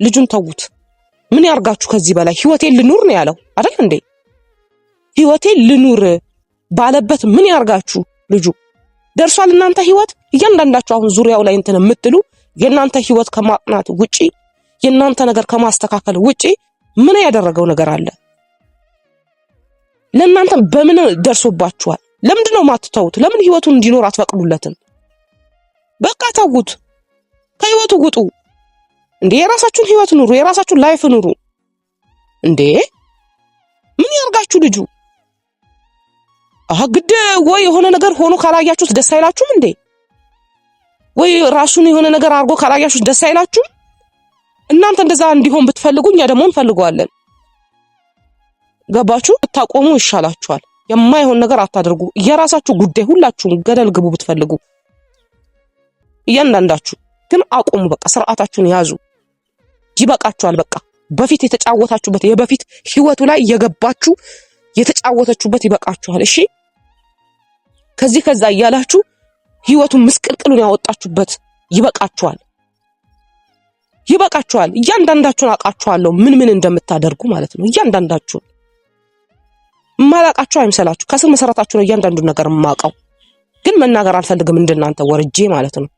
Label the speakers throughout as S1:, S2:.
S1: ልጁን ተውት። ምን ያርጋችሁ ከዚህ በላይ? ህይወቴን ልኑር ነው ያለው አይደል እንዴ? ህይወቴን ልኑር ባለበት ምን ያርጋችሁ? ልጁ ደርሷል። እናንተ ህይወት እያንዳንዳችሁ አሁን ዙሪያው ላይ እንትን የምትሉ የናንተ ህይወት ከማቅናት ውጪ የናንተ ነገር ከማስተካከል ውጪ ምን ያደረገው ነገር አለ? ለናንተ በምን ደርሶባችኋል? ለምንድነው ማትተውት? ለምን ህይወቱን እንዲኖር አትፈቅዱለትም? በቃ ተውት፣ ከህይወቱ ውጡ እንዴ! የራሳችሁን ህይወት ኑሩ፣ የራሳችሁን ላይፍ ኑሩ እንዴ! ምን ያርጋችሁ ልጁ? ግድ ወይ የሆነ ነገር ሆኖ ካላያችሁት ደስ አይላችሁም እንዴ? ወይ ራሱን የሆነ ነገር አርጎ ካላያችሁት ደስ አይላችሁም? እናንተ እንደዛ እንዲሆን ብትፈልጉ እኛ ደግሞ እንፈልገዋለን። ገባችሁ? ብታቆሙ ይሻላችኋል። የማይሆን ነገር አታድርጉ። የራሳችሁ ጉዳይ፣ ሁላችሁም ገደል ግቡ ብትፈልጉ። እያንዳንዳችሁ ግን አቆሙ። በቃ ስርዓታችሁን ያዙ። ይበቃችኋል። በቃ በፊት የተጫወታችሁበት የበፊት ህይወቱ ላይ የገባችሁ የተጫወተችሁበት ይበቃችኋል። እሺ ከዚህ ከዛ እያላችሁ ህይወቱን ምስቅልቅሉን ያወጣችሁበት ይበቃችኋል። ይበቃችኋል። እያንዳንዳችሁን አውቃችኋለሁ ምን እንደምታደርጉ ማለት ነው። እያንዳንዳችሁን ማላቃችሁ አይምሰላችሁ። ከስር መሰረታችሁ ነው እያንዳንዱን ነገር ማውቀው። ግን መናገር አልፈልግም እንደናንተ ወርጄ ማለት ነው።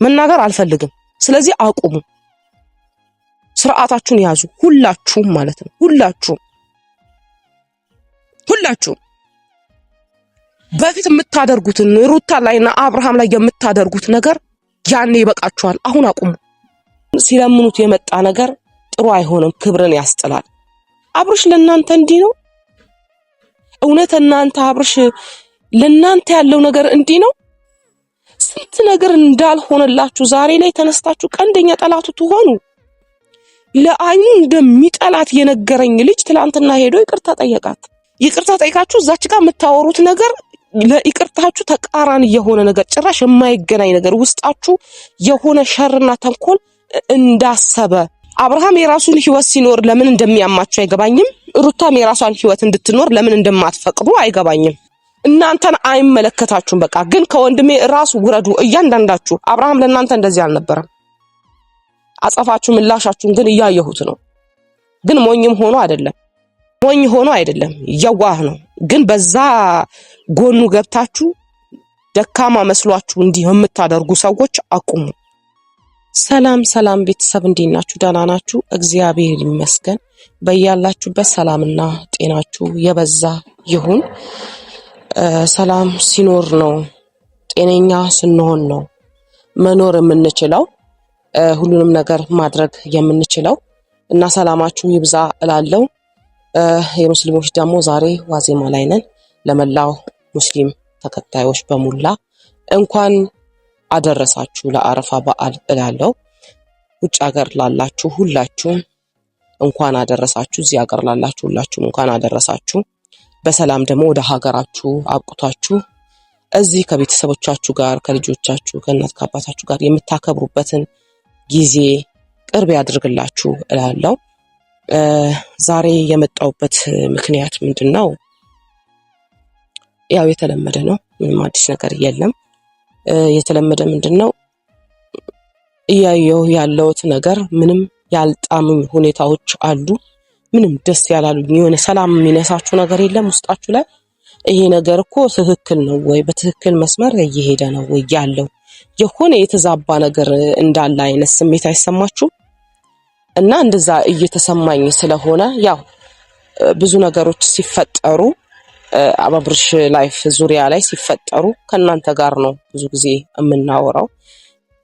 S1: መናገር አልፈልግም። ስለዚህ አቁሙ። ስርዓታችሁን ያዙ ሁላችሁም ማለት ነው። ሁላችሁም በፊት የምታደርጉትን ሩታ ላይና አብርሃም ላይ የምታደርጉት ነገር ያኔ ይበቃችኋል። አሁን አቁሙ። ሲለምኑት የመጣ ነገር ጥሩ አይሆንም፣ ክብርን ያስጥላል። አብርሽ ለናንተ እንዲህ ነው? እውነት እናንተ አብርሽ ለናንተ ያለው ነገር እንዲህ ነው? ስንት ነገር እንዳልሆነላችሁ ዛሬ ላይ ተነስታችሁ ቀንደኛ ጠላቱ ትሆኑ። ለአይኑ እንደሚጠላት የነገረኝ ልጅ ትላንትና ሄዶ ይቅርታ ጠየቃት። ይቅርታ ጠይቃችሁ እዛች ጋር የምታወሩት ነገር ለይቅርታችሁ ተቃራኒ የሆነ ነገር፣ ጭራሽ የማይገናኝ ነገር ውስጣችሁ የሆነ ሸርና ተንኮል እንዳሰበ። አብርሃም የራሱን ህይወት ሲኖር ለምን እንደሚያማችሁ አይገባኝም። ሩታም የራሷን ህይወት እንድትኖር ለምን እንደማትፈቅዱ አይገባኝም። እናንተን አይመለከታችሁም። በቃ ግን ከወንድሜ ራሱ ውረዱ እያንዳንዳችሁ። አብርሃም ለእናንተ እንደዚህ አልነበረም። አጸፋችሁ ምላሻችሁን ግን እያየሁት ነው። ግን ሞኝም ሆኖ አይደለም፣ ሞኝ ሆኖ አይደለም፣ የዋህ ነው። ግን በዛ ጎኑ ገብታችሁ ደካማ መስሏችሁ እንዲህ የምታደርጉ ሰዎች አቁሙ። ሰላም ቤተሰብ እንዴት ናችሁ? ደህና ናችሁ? እግዚአብሔር ይመስገን። በያላችሁበት ሰላምና ጤናችሁ የበዛ ይሁን። ሰላም ሲኖር ነው፣ ጤነኛ ስንሆን ነው መኖር የምንችለው፣ ሁሉንም ነገር ማድረግ የምንችለው እና ሰላማችሁ ይብዛ እላለሁ። የሙስሊሞች ደግሞ ዛሬ ዋዜማ ላይ ነን። ለመላው ሙስሊም ተከታዮች በሙላ እንኳን አደረሳችሁ ለአረፋ በዓል እላለሁ። ውጭ ሀገር ላላችሁ ሁላችሁም እንኳን አደረሳችሁ። እዚህ ሀገር ላላችሁ ሁላችሁም እንኳን አደረሳችሁ። በሰላም ደግሞ ወደ ሀገራችሁ አብቅቷችሁ እዚህ ከቤተሰቦቻችሁ ጋር ከልጆቻችሁ ከእናት ከአባታችሁ ጋር የምታከብሩበትን ጊዜ ቅርብ ያድርግላችሁ እላለሁ። ዛሬ የመጣውበት ምክንያት ምንድነው? ያው የተለመደ ነው፣ ምንም አዲስ ነገር የለም። የተለመደ ምንድነው? እያየሁ ያለውት ነገር ምንም ያልጣሙኝ ሁኔታዎች አሉ። ምንም ደስ ያላሉኝ የሆነ ሰላም የሚነሳችሁ ነገር የለም ውስጣችሁ ላይ። ይሄ ነገር እኮ ትክክል ነው ወይ? በትክክል መስመር እየሄደ ነው ወይ? ያለው የሆነ የተዛባ ነገር እንዳለ አይነት ስሜት አይሰማችሁም? እና እንደዛ እየተሰማኝ ስለሆነ ያው ብዙ ነገሮች ሲፈጠሩ አብርሽ ላይፍ ዙሪያ ላይ ሲፈጠሩ ከናንተ ጋር ነው ብዙ ጊዜ የምናወራው።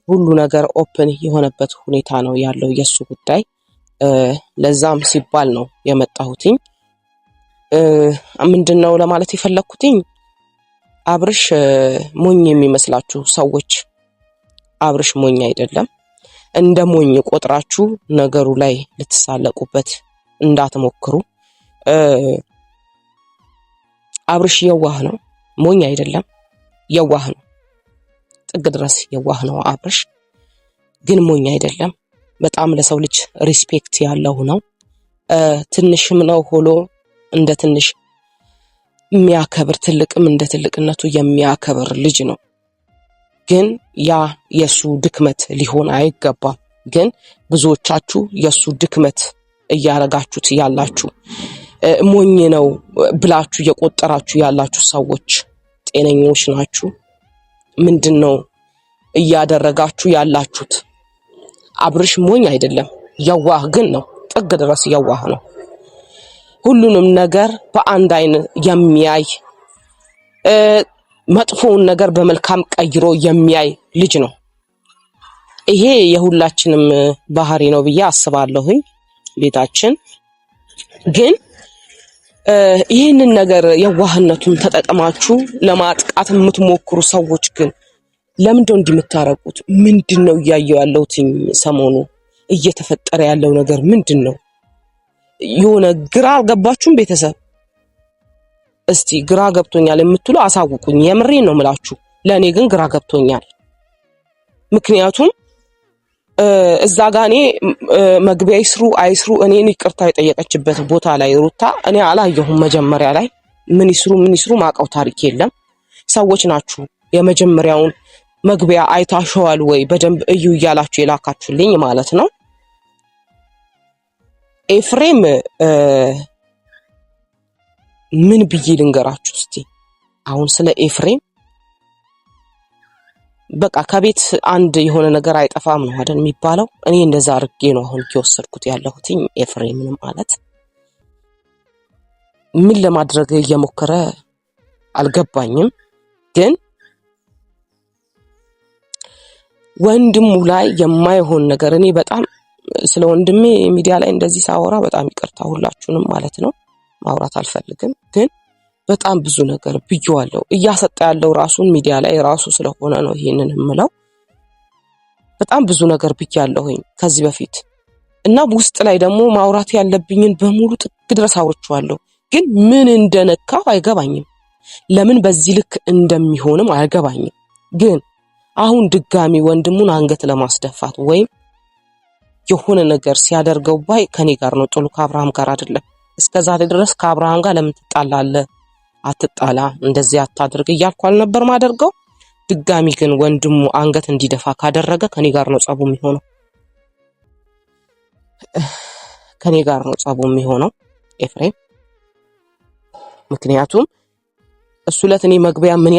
S1: ሁሉ ነገር ኦፕን የሆነበት ሁኔታ ነው ያለው የሱ ጉዳይ። ለዛም ሲባል ነው የመጣሁትኝ። ምንድነው ለማለት የፈለኩትኝ፣ አብርሽ ሞኝ የሚመስላችሁ ሰዎች አብርሽ ሞኝ አይደለም። እንደ ሞኝ ቆጥራችሁ ነገሩ ላይ ልትሳለቁበት እንዳትሞክሩ። አብርሽ የዋህ ነው፣ ሞኝ አይደለም። የዋህ ነው፣ ጥግ ድረስ የዋህ ነው አብርሽ። ግን ሞኝ አይደለም። በጣም ለሰው ልጅ ሪስፔክት ያለው ነው። ትንሽም ነው ሆሎ እንደ ትንሽ የሚያከብር፣ ትልቅም እንደ ትልቅነቱ የሚያከብር ልጅ ነው። ግን ያ የሱ ድክመት ሊሆን አይገባም። ግን ብዙዎቻችሁ የሱ ድክመት እያረጋችሁት ያላችሁ ሞኝ ነው ብላችሁ እየቆጠራችሁ ያላችሁ ሰዎች ጤነኞች ናችሁ? ምንድነው እያደረጋችሁ ያላችሁት? አብርሽ ሞኝ አይደለም፣ የዋህ ግን ነው። ጥግ ድረስ የዋህ ነው። ሁሉንም ነገር በአንድ አይን የሚያይ መጥፎውን ነገር በመልካም ቀይሮ የሚያይ ልጅ ነው። ይሄ የሁላችንም ባህሪ ነው ብዬ አስባለሁኝ። ቤታችን ግን ይህንን ነገር የዋህነቱን ተጠቅማችሁ ለማጥቃት የምትሞክሩ ሰዎች ግን ለምንድነው እንዲህ የምታረጉት? ምንድነው እያየው ያለሁት ሰሞኑ እየተፈጠረ ያለው ነገር ምንድነው? የሆነ ግራ አልገባችሁም? ቤተሰብ እስቲ ግራ ገብቶኛል የምትሉ አሳውቁኝ። የምሬን ነው የምላችሁ። ለኔ ግን ግራ ገብቶኛል። ምክንያቱም እዛ ጋር እኔ መግቢያ ይስሩ አይስሩ እኔን ይቅርታ የጠየቀችበት ቦታ ላይ ሩታ እኔ አላየሁም። መጀመሪያ ላይ ምን ይስሩ ማቀው ታሪክ የለም። ሰዎች ናችሁ የመጀመሪያውን መግቢያ አይታሸዋል ወይ በደንብ እዩ እያላችሁ የላካችሁልኝ ማለት ነው። ኤፍሬም ምን ብዬ ልንገራችሁ እስቲ አሁን ስለ ኤፍሬም በቃ ከቤት አንድ የሆነ ነገር አይጠፋም ነው አይደል የሚባለው። እኔ እንደዛ አርጌ ነው አሁን እየወሰድኩት ያለሁት ኤፍሬምን ማለት ምን ለማድረግ እየሞከረ አልገባኝም። ግን ወንድሙ ላይ የማይሆን ነገር እኔ በጣም ስለ ወንድሜ ሚዲያ ላይ እንደዚህ ሳወራ በጣም ይቅርታ ሁላችሁንም ማለት ነው። ማውራት አልፈልግም ግን በጣም ብዙ ነገር ብየዋለሁ። እያሰጣ ያለው ራሱን ሚዲያ ላይ ራሱ ስለሆነ ነው ይሄንን የምለው። በጣም ብዙ ነገር ብያለሁኝ ከዚህ በፊት እና ውስጥ ላይ ደግሞ ማውራት ያለብኝን በሙሉ ጥግ ድረስ አውርቼዋለሁ። ግን ምን እንደነካው አይገባኝም። ለምን በዚህ ልክ እንደሚሆንም አይገባኝም። ግን አሁን ድጋሚ ወንድሙን አንገት ለማስደፋት ወይም የሆነ ነገር ሲያደርገው ባይ ከኔ ጋር ነው ጥሉ ከአብርሃም ጋር አይደለም። እስከዛሬ ድረስ ከአብርሃም ጋር ለምን ትጣላለህ? አትጣላ፣ እንደዚህ አታድርግ እያልኩ አልነበር ማደርገው። ድጋሚ ግን ወንድሙ አንገት እንዲደፋ ካደረገ ከኔ ጋር ነው ጸቡ የሚሆነው። ከኔ ጋር ነው ጸቡ የሚሆነው ኤፍሬም። ምክንያቱም እሱ ለኔ መግቢያ ምን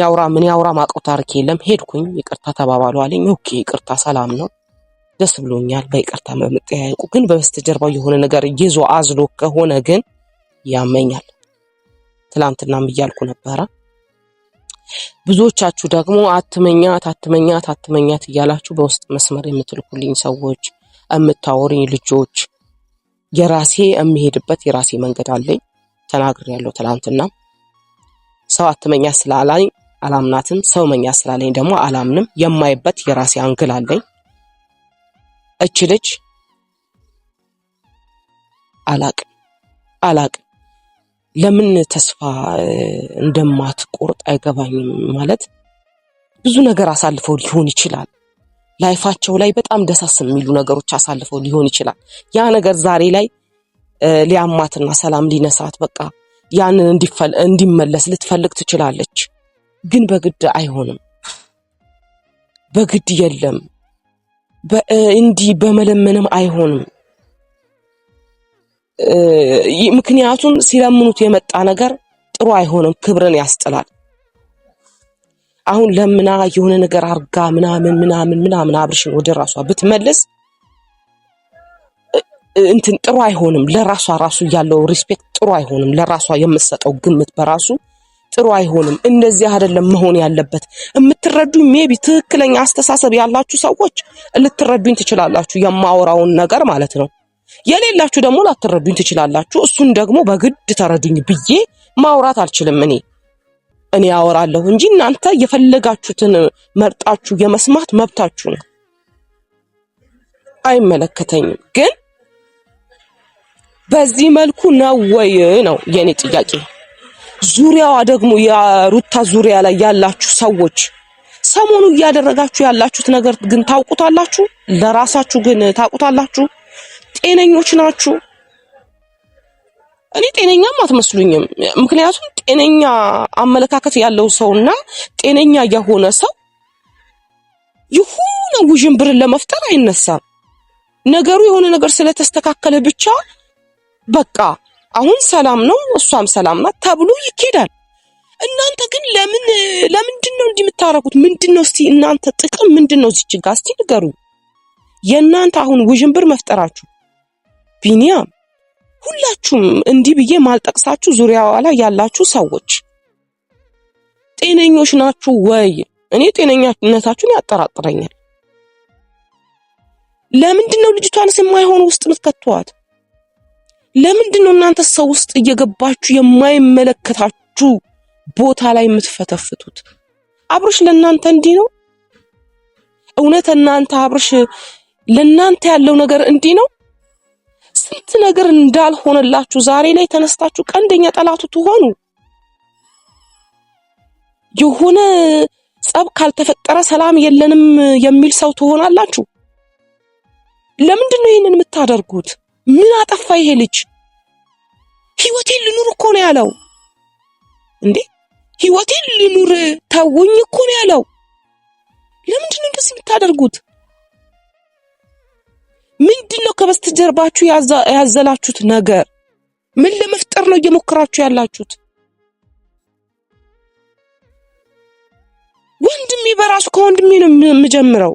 S1: ያውራ ማቀው ታሪክ የለም። ሄድኩኝ ይቅርታ ተባባሉ አለኝ። ኦኬ ይቅርታ ሰላም ነው፣ ደስ ብሎኛል በይቅርታ መጠያየቁ። ግን በስተጀርባው የሆነ ነገር ይዞ አዝሎ ከሆነ ግን ያመኛል። ትላንትናም እያልኩ ነበረ። ብዙዎቻችሁ ደግሞ አትመኛት እያላችሁ በውስጥ መስመር የምትልኩልኝ ሰዎች፣ የምታወሩኝ ልጆች የራሴ የሚሄድበት የራሴ መንገድ አለኝ። ተናግሬያለሁ ትላንትና። ሰው አትመኛት ስላላኝ አላምናትም፣ ሰው መኛት ስላለኝ ደግሞ አላምንም። የማይበት የራሴ አንግል አለኝ። እቺ ልጅ አላቅም ለምን ተስፋ እንደማትቆርጥ አይገባኝም። ማለት ብዙ ነገር አሳልፈው ሊሆን ይችላል። ላይፋቸው ላይ በጣም ደሳስ የሚሉ ነገሮች አሳልፈው ሊሆን ይችላል። ያ ነገር ዛሬ ላይ ሊያማትና ሰላም ሊነሳት በቃ ያንን እንዲመለስ ልትፈልግ ትችላለች። ግን በግድ አይሆንም። በግድ የለም። እንዲህ በመለመንም አይሆንም። ምክንያቱም ሲለምኑት የመጣ ነገር ጥሩ አይሆንም፣ ክብርን ያስጥላል። አሁን ለምና የሆነ ነገር አርጋ ምናምን አብርሽን ወደ ራሷ ብትመልስ እንትን ጥሩ አይሆንም። ለራሷ ራሱ ያለው ሪስፔክት ጥሩ አይሆንም። ለራሷ የምትሰጠው ግምት በራሱ ጥሩ አይሆንም። እንደዚህ አይደለም መሆን ያለበት። የምትረዱኝ ሜቢ ትክክለኛ አስተሳሰብ ያላችሁ ሰዎች ልትረዱኝ ትችላላችሁ፣ የማወራውን ነገር ማለት ነው። የሌላችሁ ደግሞ ላትረዱኝ ትችላላችሁ። እሱን ደግሞ በግድ ተረዱኝ ብዬ ማውራት አልችልም። እኔ አወራለሁ እንጂ እናንተ የፈለጋችሁትን መርጣችሁ የመስማት መብታችሁ ነው፣ አይመለከተኝም። ግን በዚህ መልኩ ነው ወይ ነው የኔ ጥያቄ። ዙሪያዋ ደግሞ የሩታ ዙሪያ ላይ ያላችሁ ሰዎች ሰሞኑ እያደረጋችሁ ያላችሁት ነገር ግን ታውቁታላችሁ፣ ለራሳችሁ ግን ታውቁታላችሁ። ጤነኞች ናችሁ? እኔ ጤነኛም አትመስሉኝም። ምክንያቱም ጤነኛ አመለካከት ያለው ሰውና ጤነኛ የሆነ ሰው የሆነ ውዥንብርን ለመፍጠር አይነሳም። ነገሩ የሆነ ነገር ስለተስተካከለ ብቻ በቃ አሁን ሰላም ነው እሷም ሰላም ናት ተብሎ ይኬዳል። እናንተ ግን ለምንድነው እንዲህ የምታረጉት? ምንድነው እስቲ እናንተ ጥቅም ምንድነው እዚህ ጋር እስቲ ንገሩ። የእናንተ አሁን ውዥንብር መፍጠራችሁ ቢኒያም ሁላችሁም እንዲህ ብዬ ማልጠቅሳችሁ ዙሪያዋ ላይ ያላችሁ ሰዎች ጤነኞች ናችሁ ወይ? እኔ ጤነኛነታችሁን ያጠራጥረኛል። ለምንድነው ልጅቷንስ የማይሆን ውስጥ የምትከቷት? ለምንድነው እናንተ ሰው ውስጥ እየገባችሁ የማይመለከታችሁ ቦታ ላይ የምትፈተፍቱት? አብርሽ ለእናንተ እንዲህ ነው? እውነት እናንተ አብርሽ ለእናንተ ያለው ነገር እንዲህ ነው? ስንት ነገር እንዳልሆነላችሁ ዛሬ ላይ ተነስታችሁ ቀንደኛ ጠላቱ ትሆኑ። የሆነ ጸብ ካልተፈጠረ ሰላም የለንም የሚል ሰው ትሆናላችሁ። ለምንድነው ይሄንን የምታደርጉት? ምን አጠፋ ይሄ ልጅ? ህይወቴን ልኑር እኮ ነው ያለው እንዴ! ህይወቴን ልኑር ተውኝ እኮ ነው ያለው። ለምንድነው እንደዚህ የምታደርጉት? ምንድነው ከበስተጀርባችሁ ያዘላችሁት ነገር? ምን ለመፍጠር ነው እየሞከራችሁ ያላችሁት? ወንድሜ በራሱ ከወንድሜ ነው የምጀምረው።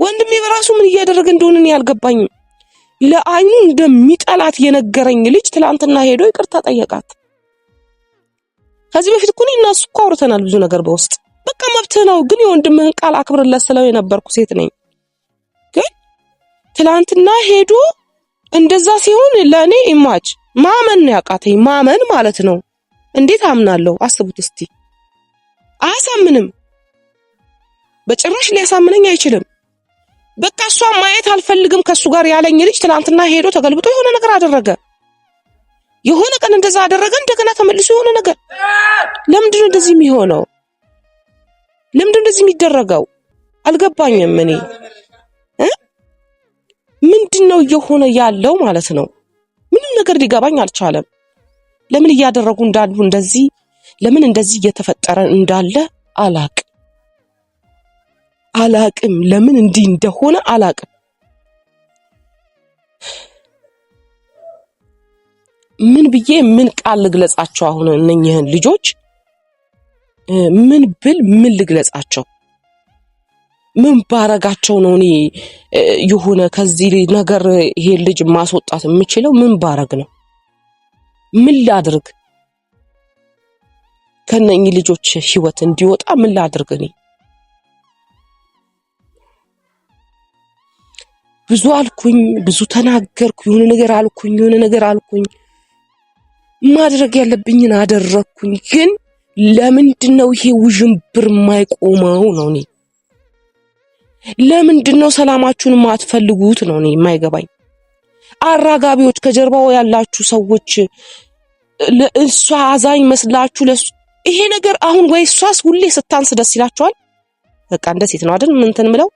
S1: ወንድሜ በራሱ ምን እያደረገ እንደሆነ እኔ አልገባኝም። ለአይኑ እንደሚጠላት የነገረኝ ልጅ ትላንትና ሄዶ ይቅርታ ጠየቃት። ከዚህ በፊት እኮ እኔና እሱ እኮ አውርተናል ብዙ ነገር በውስጥ። በቃ መብትህ ነው፣ ግን የወንድምህን ቃል አክብርለት ስለው የነበርኩ ሴት ነኝ። ግን ትላንትና ሄዶ እንደዛ ሲሆን ለእኔ ኢማጅ ማመን ነው ያቃተኝ። ማመን ማለት ነው። እንዴት አምናለሁ? አስቡት እስቲ። አያሳምንም፣ በጭራሽ ሊያሳምነኝ አይችልም። በቃ እሷ ማየት አልፈልግም ከሱ ጋር ያለኝ ልጅ ትላንትና ሄዶ ተገልብጦ የሆነ ነገር አደረገ። የሆነ ቀን እንደዛ አደረገ፣ እንደገና ተመልሶ የሆነ ነገር። ለምንድን ነው እንደዚህ የሚሆነው? ለምንድን ነው እንደዚህ የሚደረገው? አልገባኝም። እኔ ምንድነው እየሆነ ያለው ማለት ነው? ምንም ነገር ሊገባኝ አልቻለም። ለምን እያደረጉ እንዳሉ እንደዚህ፣ ለምን እንደዚህ እየተፈጠረ እንዳለ አላቅም። ለምን እንዲህ እንደሆነ አላቅም። ምን ብዬ ምን ቃል ልግለጻቸው? አሁን እነኝህን ልጆች ምን ብል ምን ልግለጻቸው? ምን ባረጋቸው ነው እኔ የሆነ ከዚህ ነገር ይሄ ልጅ ማስወጣት የምችለው? ምን ባረግ ነው? ምን ላድርግ? ከነኚህ ልጆች ህይወት እንዲወጣ ምን ላድርግ? እኔ ብዙ አልኩኝ፣ ብዙ ተናገርኩ፣ የሆነ ነገር አልኩኝ፣ ማድረግ ያለብኝን አደረኩኝ። ግን ለምንድነው ይሄ ውዥንብር የማይቆመው ነው? እኔ ለምንድነው ሰላማችሁን ማትፈልጉት ነው? እኔ የማይገባኝ። አራጋቢዎች፣ ከጀርባው ያላችሁ ሰዎች ለእሷ አዛኝ መስላችሁ ይሄ ነገር አሁን ወይ እሷስ ሁሌ ስታንስ ደስ ይላችኋል። በቃ እንደ ሴት ነው አይደል? ምን እንትን ምለው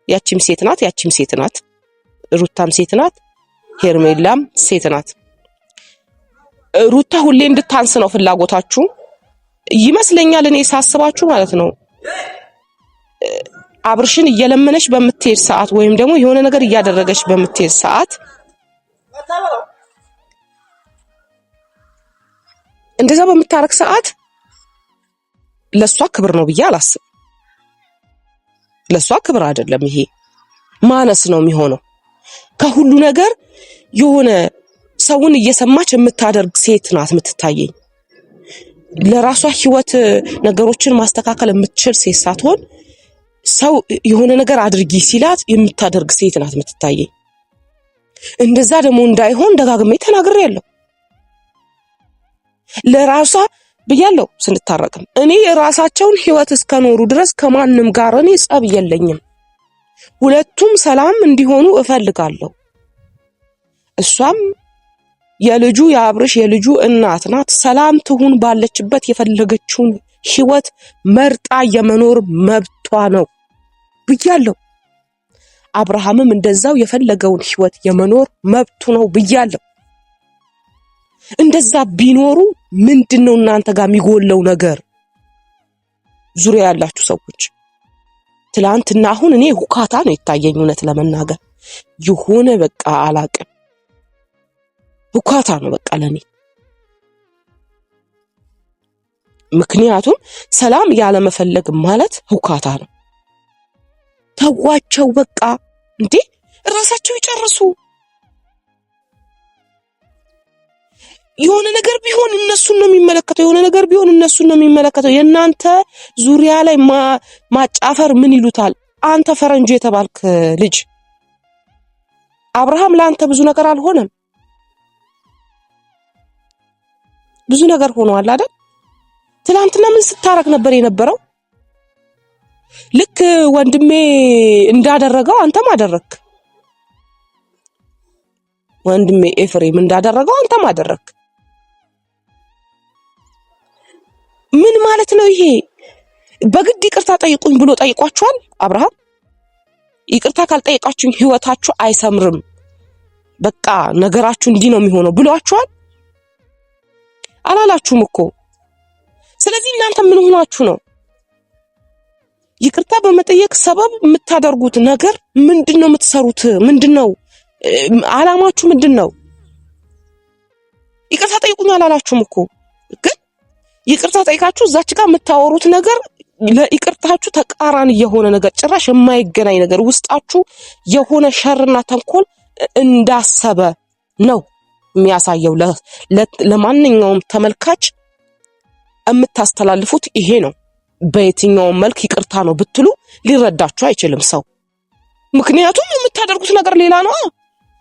S1: ያቺም ሴት ናት፣ ሩታም ሴት ናት፣ ሄርሜላም ሴት ናት። ሩታ ሁሌ እንድታንስ ነው ፍላጎታችሁ ይመስለኛል። እኔ ሳስባችሁ ማለት ነው አብርሽን እየለመነች በምትሄድ ሰዓት ወይም ደግሞ የሆነ ነገር እያደረገች በምትሄድ ሰዓት እንደዛ በምታረክ ሰዓት ለሷ ክብር ነው ብዬ አላስብም። ለሷ ክብር አይደለም፣ ይሄ ማነስ ነው የሚሆነው። ከሁሉ ነገር የሆነ ሰውን እየሰማች የምታደርግ ሴት ናት የምትታየኝ። ለራሷ ህይወት ነገሮችን ማስተካከል የምትችል ሴት ሳትሆን ሰው የሆነ ነገር አድርጊ ሲላት የምታደርግ ሴት ናት የምትታየኝ። እንደዛ ደግሞ እንዳይሆን ደጋግሜ ተናግሬያለሁ። ለራሷ ብያለሁ ስንታረቅም። እኔ የራሳቸውን ህይወት እስከኖሩ ድረስ ከማንም ጋር እኔ ጸብ የለኝም። ሁለቱም ሰላም እንዲሆኑ እፈልጋለሁ። እሷም የአብርሽ የልጁ እናት ናት። ሰላም ትሁን፣ ባለችበት የፈለገችውን ህይወት መርጣ የመኖር መብቷ ነው ብያለሁ። አብርሃምም እንደዛው የፈለገውን ህይወት የመኖር መብቱ ነው ብያለሁ። እንደዛ ቢኖሩ ምንድነው እናንተ ጋር የሚጎለው ነገር? ዙሪያ ያላችሁ ሰዎች ትላንትና አሁን እኔ ሁካታ ነው የታየኝ እውነት ለመናገር የሆነ በቃ አላቅም ሁካታ ነው በቃ ለኔ። ምክንያቱም ሰላም ያለ መፈለግ ማለት ሁካታ ነው። ተዋቸው በቃ እንዴ ራሳቸው ይጨርሱ። የሆነ ነገር ቢሆን እነሱን ነው የሚመለከተው። የሆነ ነገር ቢሆን እነሱን ነው የሚመለከተው። የናንተ ዙሪያ ላይ ማጫፈር ምን ይሉታል? አንተ ፈረንጆ የተባልክ ልጅ አብርሃም ለአንተ ብዙ ነገር አልሆነም። ብዙ ነገር ሆኗል አይደል? ትላንትና ምን ስታረግ ነበር የነበረው? ልክ ወንድሜ እንዳደረገው አንተም አደረክ። ወንድሜ ኤፍሬም እንዳደረገው አንተም አደረክ። ምን ማለት ነው ይሄ? በግድ ይቅርታ ጠይቁኝ ብሎ ጠይቋችኋል አብርሃም? ይቅርታ ካልጠይቃችሁኝ ህይወታችሁ አይሰምርም፣ በቃ ነገራችሁ እንዲህ ነው የሚሆነው ብሏችኋል? አላላችሁም እኮ። ስለዚህ እናንተ ምን ሆናችሁ ነው? ይቅርታ በመጠየቅ ሰበብ የምታደርጉት ነገር ምንድነው? የምትሰሩት ምንድነው? አላማችሁ ምንድነው? ይቅርታ ጠይቁኝ አላላችሁም እኮ። ግን ይቅርታ ጠይቃችሁ እዛች ጋር የምታወሩት ነገር ለይቅርታችሁ ተቃራኒ የሆነ ነገር፣ ጭራሽ የማይገናኝ ነገር ውስጣችሁ የሆነ ሸርና ተንኮል እንዳሰበ ነው የሚያሳየው። ለማንኛውም ተመልካች የምታስተላልፉት ይሄ ነው። በየትኛውም መልክ ይቅርታ ነው ብትሉ ሊረዳችሁ አይችልም ሰው። ምክንያቱም የምታደርጉት ነገር ሌላ ነው።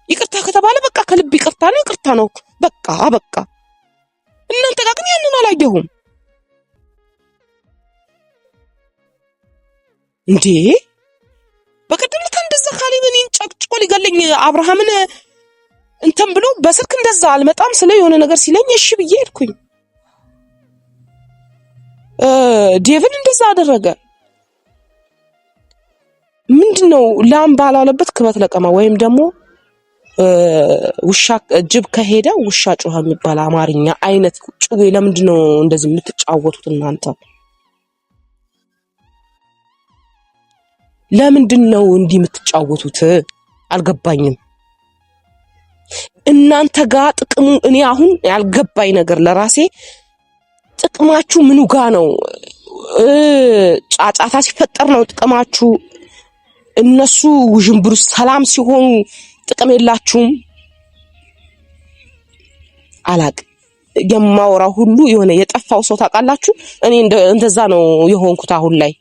S1: ይቅርታ ከተባለ በቃ ከልብ ይቅርታ ነው፣ ይቅርታ ነው በቃ በቃ። እናንተ ጋር ግን ያንን አላየሁም እንዴ። በቀደም ዕለት እንደዛ ካሊብን ጨቅጭቆ ሊገለኝ አብርሃምን እንተም ብሎ በስልክ እንደዛ አልመጣም ስለ የሆነ ነገር ሲለኝ እሺ ብዬ ሄድኩኝ። ዴቪድ እንደዛ አደረገ። ምንድነው ላም ባላለበት ክበት ለቀማ፣ ወይም ደግሞ ውሻ ጅብ ከሄደ ውሻ ጮኸ የሚባል አማርኛ አይነት ጩቤ። ለምንድነው እንደዚህ የምትጫወቱት እናንተ? ለምንድነው እንዲህ የምትጫወቱት? አልገባኝም። እናንተ ጋር ጥቅሙ እኔ አሁን ያልገባኝ ነገር ለራሴ ጥቅማችሁ ምኑ ጋ ነው? ጫጫታ ሲፈጠር ነው ጥቅማችሁ? እነሱ ውዥንብሩ ሰላም ሲሆኑ ጥቅም የላችሁም? አላቅ የማወራው ሁሉ የሆነ የጠፋው ሰው ታውቃላችሁ። እኔ እንደዛ ነው የሆንኩት አሁን ላይ።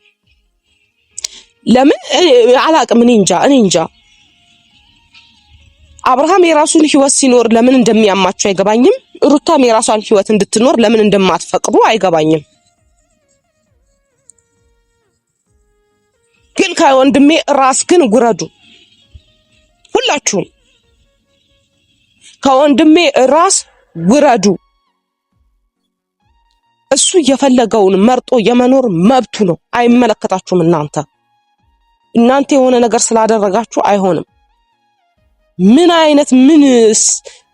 S1: ለምን አላቅም። እኔ እንጃ። አብርሃም የራሱን ህይወት ሲኖር ለምን እንደሚያማችሁ አይገባኝም። ሩታም የራሷን ህይወት እንድትኖር ለምን እንደማትፈቅዱ አይገባኝም። ግን ከወንድሜ ራስ ግን ጉረዱ። ሁላችሁም ከወንድሜ ራስ ጉረዱ። እሱ የፈለገውን መርጦ የመኖር መብቱ ነው። አይመለከታችሁም። እናንተ የሆነ ነገር ስላደረጋችሁ አይሆንም። ምን አይነት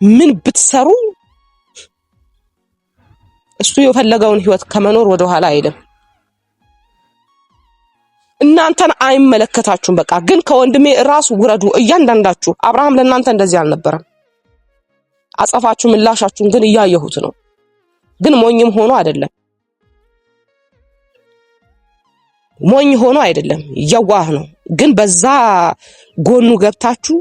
S1: ምን ብትሰሩ እሱ የፈለገውን ህይወት ከመኖር ወደ ኋላ አይልም። እናንተን አይመለከታችሁም። በቃ ግን ከወንድሜ ራስ ውረዱ እያንዳንዳችሁ። አብርሃም ለእናንተ እንደዚህ አልነበረም። አጸፋችሁ ምላሻችሁን ግን እያየሁት ነው። ግን ሞኝም ሆኖ አይደለም፣ ሞኝ ሆኖ አይደለም፣ የዋህ ነው። ግን በዛ ጎኑ ገብታችሁ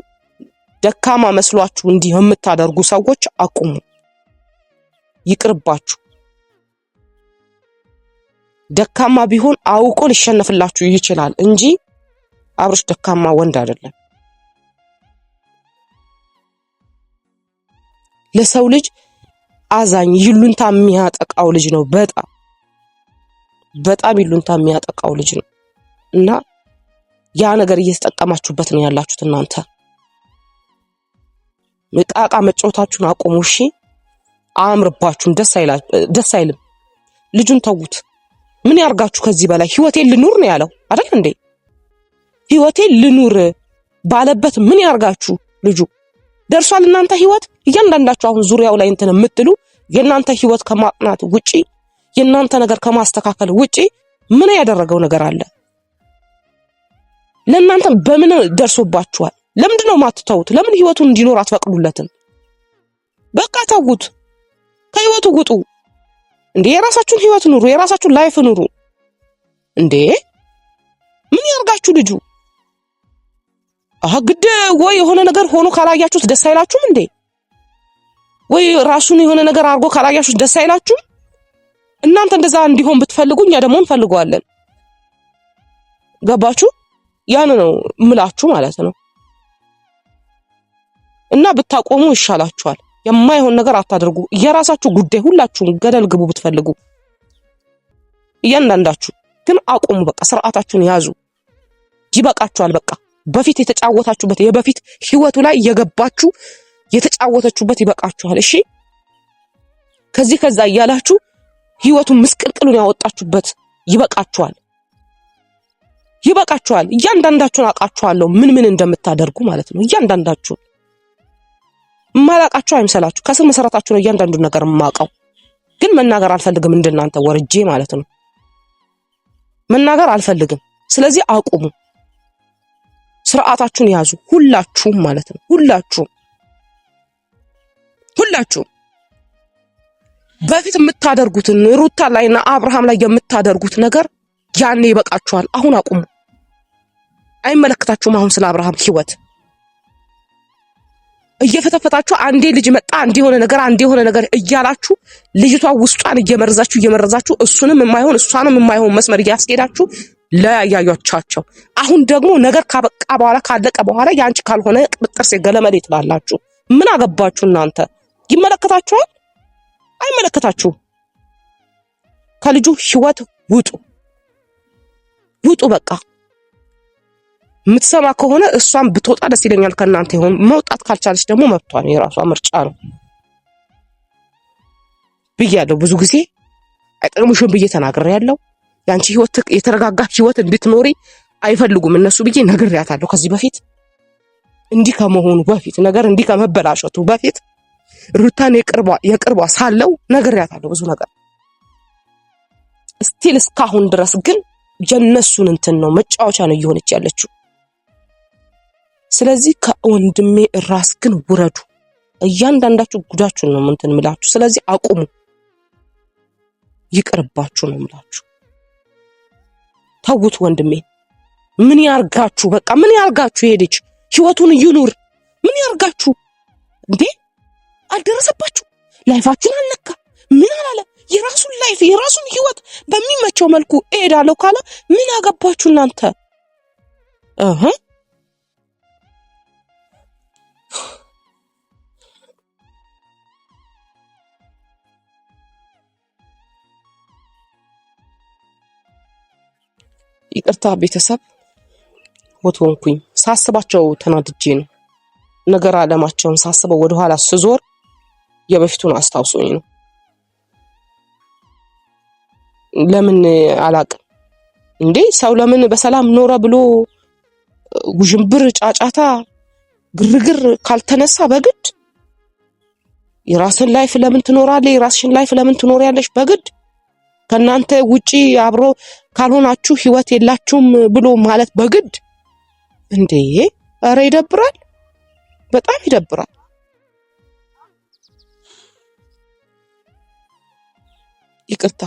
S1: ደካማ መስሏችሁ እንዲህ የምታደርጉ ሰዎች አቁሙ፣ ይቅርባችሁ። ደካማ ቢሆን አውቆ ሊሸነፍላችሁ ይችላል እንጂ አብርሽ ደካማ ወንድ አይደለም። ለሰው ልጅ አዛኝ ይሉንታ የሚያጠቃው ልጅ ነው። በጣም ይሉንታ የሚያጠቃው ልጅ ነው። እና ያ ነገር እየተጠቀማችሁበት ነው ያላችሁት እናንተ። መቃቃ መጫወታችሁን አቁሙ እሺ። አምርባችሁን ደስ አይልም። ልጁን ተውት። ምን ያርጋችሁ ከዚህ በላይ? ህይወቴን ልኑር ነው ያለው አይደል እንዴ? ህይወቴን ልኑር ባለበት ምን ያርጋችሁ? ልጁ ደርሷል። እናንተ ህይወት እያንዳንዳችሁ አሁን ዙሪያው ላይ እንትን የምትሉ የናንተ ህይወት ከማጥናት ውጪ የናንተ ነገር ከማስተካከል ውጪ ምን ያደረገው ነገር አለ? ለናንተ በምን ደርሶባችኋል? ለምንድነው ማትተውት? ለምን ህይወቱን እንዲኖር አትፈቅዱለትም? በቃ ተውት፣ ከህይወቱ ውጡ እንዴ! የራሳችሁን ህይወት ኑሩ፣ የራሳችሁን ላይፍ ኑሩ እንዴ! ምን ያርጋችሁ ልጁ? ግድ ወይ የሆነ ነገር ሆኖ ካላያችሁት ደስ አይላችሁም እንዴ? ወይ ራሱን የሆነ ነገር አድርጎ ካላያችሁት ደስ አይላችሁም? እናንተ እንደዛ እንዲሆን ብትፈልጉ እኛ ደግሞ እንፈልገዋለን። ገባችሁ? ያን ነው ምላችሁ ማለት ነው። እና ብታቆሙ ይሻላችኋል። የማይሆን ነገር አታድርጉ። የራሳችሁ ጉዳይ፣ ሁላችሁም ገደል ግቡ ብትፈልጉ። እያንዳንዳችሁ ግን አቁሙ። በቃ ስርዓታችሁን ያዙ። ይበቃችኋል። በቃ በፊት የተጫወታችሁበት የበፊት ህይወቱ ላይ እየገባችሁ የተጫወተችሁበት ይበቃችኋል። እሺ ከዚህ ከዛ እያላችሁ ህይወቱን ምስቅልቅሉን ያወጣችሁበት ይበቃችኋል። ይበቃችኋል። እያንዳንዳችሁን አውቃችኋለሁ ምን ምን እንደምታደርጉ ማለት ነው። እያንዳንዳችሁ ማላቃችሁ አይምሰላችሁ። ከስር መሰረታችሁ ነው እያንዳንዱ ነገር ማውቀው። ግን መናገር አልፈልግም እንደናንተ ወርጄ ማለት ነው። መናገር አልፈልግም። ስለዚህ አቁሙ። ስርዓታችሁን ያዙ ሁላችሁም ማለት ነው። ሁላችሁም በፊት የምታደርጉትን ሩታ ላይና አብርሃም ላይ የምታደርጉት ነገር ያኔ ይበቃችኋል። አሁን አቁሙ። አይመለከታችሁም። አሁን ስለ አብርሃም ህይወት እየፈተፈታችሁ አንዴ ልጅ መጣ አንዴ የሆነ ነገር እያላችሁ ልጅቷ ውስጧን እየመረዛችሁ እሱንም የማይሆን እሷንም የማይሆን መስመር እያስኬዳችሁ ለያያያቻቸው። አሁን ደግሞ ነገር ካበቃ በኋላ ካለቀ በኋላ ያንቺ ካልሆነ ጥርሴ ገለመሌ ትላላችሁ። ምን አገባችሁ እናንተ? ይመለከታችኋል? አይመለከታችሁም። ከልጁ ህይወት ውጡ በቃ። የምትሰማ ከሆነ እሷን ብትወጣ ደስ ይለኛል ከእናንተ ይሆን። መውጣት ካልቻለች ደግሞ መብቷ ነው፣ የራሷ ምርጫ ነው ብያለሁ። ብዙ ጊዜ አይጠቅሙሽም ብዬ ተናግሬያለሁ። ያንቺ ህይወት የተረጋጋ ህይወት እንድትኖሪ አይፈልጉም እነሱ ብዬ ነግሬያታለሁ። ከዚህ በፊት እንዲህ ከመሆኑ በፊት ነገር እንዲህ ከመበላሸቱ በፊት ሩታን የቅርቧ ሳለው ነግሬያታለሁ ብዙ ነገር። ስቲል እስካሁን ድረስ ግን የነሱን እንትን ነው መጫወቻ ነው እየሆነች ያለችው። ስለዚህ ከወንድሜ ራስ ግን ውረዱ። እያንዳንዳችሁ ጉዳችሁን ነው እንትን ምላችሁ። ስለዚህ አቁሙ። ይቅርባችሁ ነው ምላችሁ። ተውት ወንድሜ። ምን ያርጋችሁ? በቃ ምን ያርጋችሁ? ሄደች ህይወቱን ይኑር። ምን ያርጋችሁ እንዴ? አልደረሰባችሁ? ላይፋችሁን አልነካ? ምን አላለ? የራሱን ላይፍ የራሱን ህይወት በሚመቸው መልኩ እሄዳለሁ ካለ ምን አገባችሁ እናንተ? ይቅርታ ቤተሰብ ወጥቶንኩኝ ሳስባቸው ተናድጄ ነው። ነገር አለማቸውን ሳስበው ወደ ኋላ ስዞር የበፊቱን አስታውሶኝ ነው። ለምን አላቅም እንዴ ሰው ለምን በሰላም ኖረ ብሎ ጉዥምብር ጫጫታ ግርግር ካልተነሳ በግድ የራስን ላይፍ ለምን ትኖራለህ? የራስሽን ላይፍ ለምን ትኖሪያለሽ በግድ? ከናንተ ውጪ አብሮ ካልሆናችሁ ህይወት የላችሁም ብሎ ማለት በግድ እንዴ! ኧረ ይደብራል፣ በጣም ይደብራል። ይቅርታ